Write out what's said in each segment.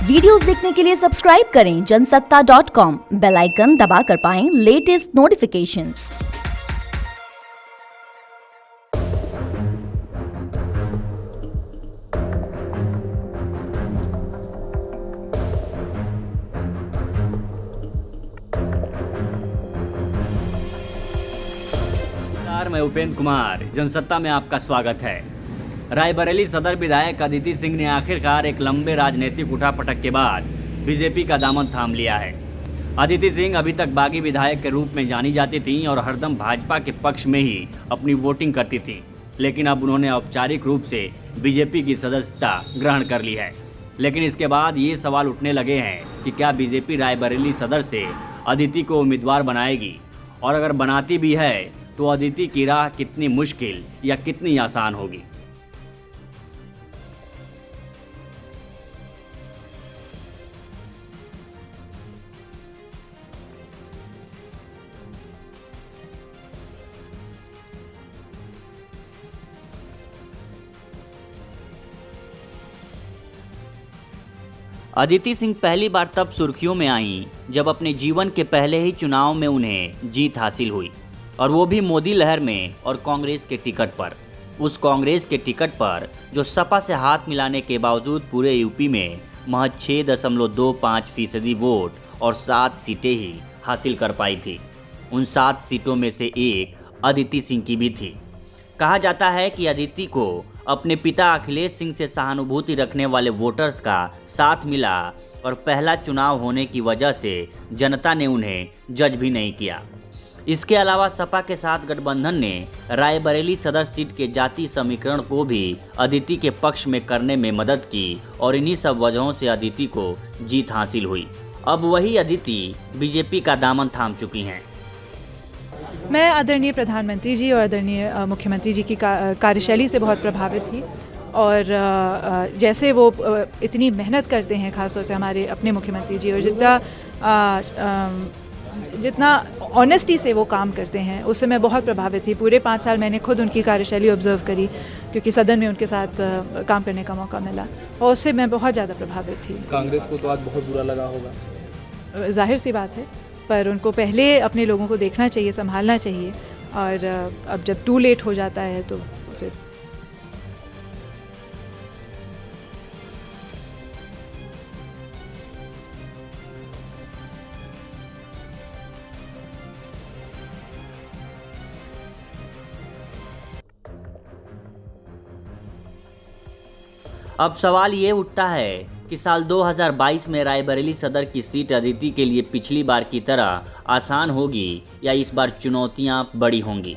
Videos देखने के लिए सब्सक्राइब करें जनसत्ता.com, बेल आइकन दबाकर पाएं लेटेस्ट नोटिफिकेशंस। मैं उपेंद्र कुमार, जनसत्ता में आपका स्वागत है। रायबरेली सदर विधायक अदिति सिंह ने आखिरकार एक लंबे राजनीतिक उठापटक के बाद बीजेपी का दामन थाम लिया है। अदिति सिंह अभी तक बागी विधायक के रूप में जानी जाती थीं और हरदम भाजपा के पक्ष में ही अपनी वोटिंग करती थीं, लेकिन अब उन्होंने औपचारिक रूप से बीजेपी की सदस्यता ग्रहण कर ली है। लेकिन इसके बाद ये सवाल उठने लगे हैं कि क्या बीजेपी रायबरेली सदर से अदिति को उम्मीदवार बनाएगी, और अगर बनाती भी है तो अदिति की राह कितनी मुश्किल या कितनी आसान होगी। अदिति सिंह पहली बार तब सुर्खियों में आईं जब अपने जीवन के पहले ही चुनाव में उन्हें जीत हासिल हुई, और वो भी मोदी लहर में और कांग्रेस के टिकट पर। उस कांग्रेस के टिकट पर जो सपा से हाथ मिलाने के बावजूद पूरे यूपी में महज 6.25% वोट और 7 सीटें ही हासिल कर पाई थी। उन 7 सीटों में से एक अदिति सिंह की भी थी। कहा जाता है कि अदिति को अपने पिता अखिलेश सिंह से सहानुभूति रखने वाले वोटर्स का साथ मिला, और पहला चुनाव होने की वजह से जनता ने उन्हें जज भी नहीं किया। इसके अलावा सपा के साथ गठबंधन ने रायबरेली सदर सीट के जाति समीकरण को भी अदिति के पक्ष में करने में मदद की, और इन्हीं सब वजहों से अदिति को जीत हासिल हुई। अब वही अदिति बीजेपी का दामन थाम चुकी हैं। मैं आदरणीय प्रधानमंत्री जी और आदरणीय मुख्यमंत्री जी की कार्यशैली से बहुत प्रभावित थी, और जैसे वो इतनी मेहनत करते हैं, खासतौर से हमारे अपने मुख्यमंत्री जी, और जितना ऑनेस्टी से वो काम करते हैं, उससे मैं बहुत प्रभावित थी। पूरे 5 साल मैंने खुद उनकी कार्यशैली ऑब्जर्व करी, क्योंकि सदन में उनके साथ काम करने का मौका मिला, और उससे मैं बहुत ज़्यादा प्रभावित थी। कांग्रेस को तो आज बहुत बुरा लगा होगा। जाहिर सी बात है, पर उनको पहले अपने लोगों को देखना चाहिए, संभालना चाहिए, और अब जब टू लेट हो जाता है तो फिर अब सवाल ये उठता है कि साल 2022 में रायबरेली सदर की सीट अदिति के लिए पिछली बार की तरह आसान होगी, या इस बार चुनौतियां बड़ी होंगी।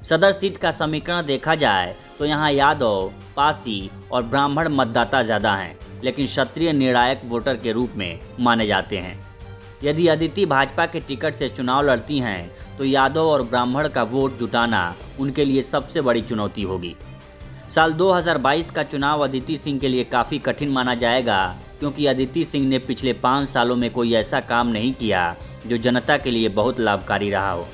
सदर सीट का समीकरण देखा जाए तो यहाँ यादव, पासी और ब्राह्मण मतदाता ज़्यादा हैं, लेकिन क्षत्रिय निर्णायक वोटर के रूप में माने जाते हैं। यदि अदिति भाजपा के टिकट से चुनाव लड़ती हैं तो यादव और ब्राह्मण का वोट जुटाना उनके लिए सबसे बड़ी चुनौती होगी। साल 2022 का चुनाव अदिति सिंह के लिए काफ़ी कठिन माना जाएगा, क्योंकि अदिति सिंह ने पिछले 5 सालों में कोई ऐसा काम नहीं किया जो जनता के लिए बहुत लाभकारी रहा हो।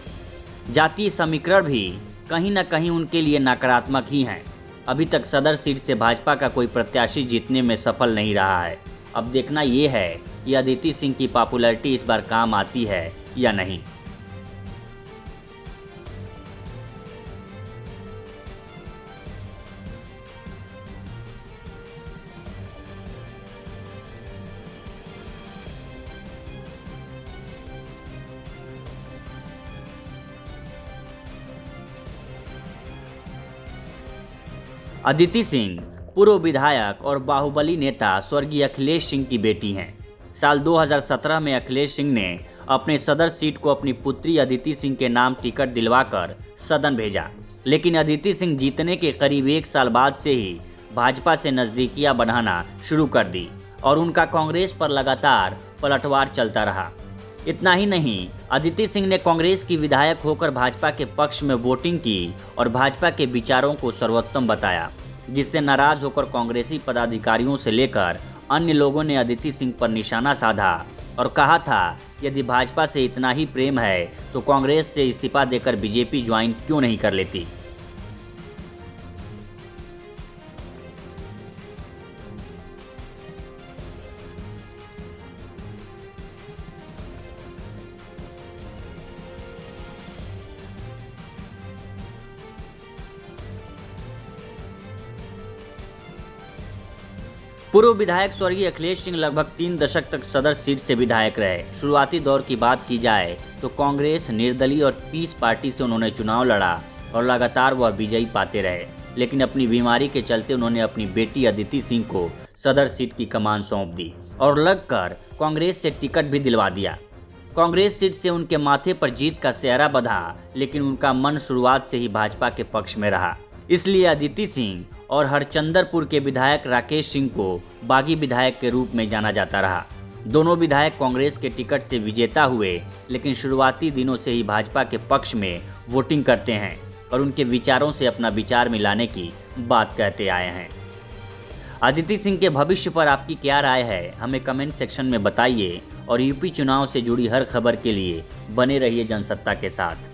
जातीय समीकरण भी कहीं न कहीं उनके लिए नकारात्मक ही हैं। अभी तक सदर सीट से भाजपा का कोई प्रत्याशी जीतने में सफल नहीं रहा है। अब देखना ये है कि अदिति सिंह की पॉपुलैरिटी इस बार काम आती है या नहीं। अदिति सिंह पूर्व विधायक और बाहुबली नेता स्वर्गीय अखिलेश सिंह की बेटी हैं। साल 2017 में अखिलेश सिंह ने अपने सदर सीट को अपनी पुत्री अदिति सिंह के नाम टिकट दिलवाकर सदन भेजा, लेकिन अदिति सिंह जीतने के करीब 1 साल बाद से ही भाजपा से नज़दीकियां बढ़ाना शुरू कर दी, और उनका कांग्रेस पर लगातार पलटवार चलता रहा। इतना ही नहीं, अदिति सिंह ने कांग्रेस की विधायक होकर भाजपा के पक्ष में वोटिंग की और भाजपा के विचारों को सर्वोत्तम बताया, जिससे नाराज होकर कांग्रेसी पदाधिकारियों से लेकर अन्य लोगों ने अदिति सिंह पर निशाना साधा और कहा था, यदि भाजपा से इतना ही प्रेम है तो कांग्रेस से इस्तीफा देकर बीजेपी ज्वाइन क्यों नहीं कर लेती। पूर्व विधायक स्वर्गीय अखिलेश सिंह लगभग 3 दशक तक सदर सीट से विधायक रहे। शुरुआती दौर की बात की जाए तो कांग्रेस, निर्दलीय और पीस पार्टी से उन्होंने चुनाव लड़ा और लगातार वह विजयी पाते रहे, लेकिन अपनी बीमारी के चलते उन्होंने अपनी बेटी अदिति सिंह को सदर सीट की कमान सौंप दी और लगकर कांग्रेस से टिकट भी दिलवा दिया। कांग्रेस सीट से उनके माथे पर जीत का सेहरा बंधा, लेकिन उनका मन शुरुआत से ही भाजपा के पक्ष में रहा। इसलिए अदिति सिंह और हरचंदरपुर के विधायक राकेश सिंह को बागी विधायक के रूप में जाना जाता रहा। दोनों विधायक कांग्रेस के टिकट से विजेता हुए, लेकिन शुरुआती दिनों से ही भाजपा के पक्ष में वोटिंग करते हैं और उनके विचारों से अपना विचार मिलाने की बात कहते आए हैं। अदिति सिंह के भविष्य पर आपकी क्या राय है, हमें कमेंट सेक्शन में बताइए और यूपी चुनाव से जुड़ी हर खबर के लिए बने रहिए जनसत्ता के साथ।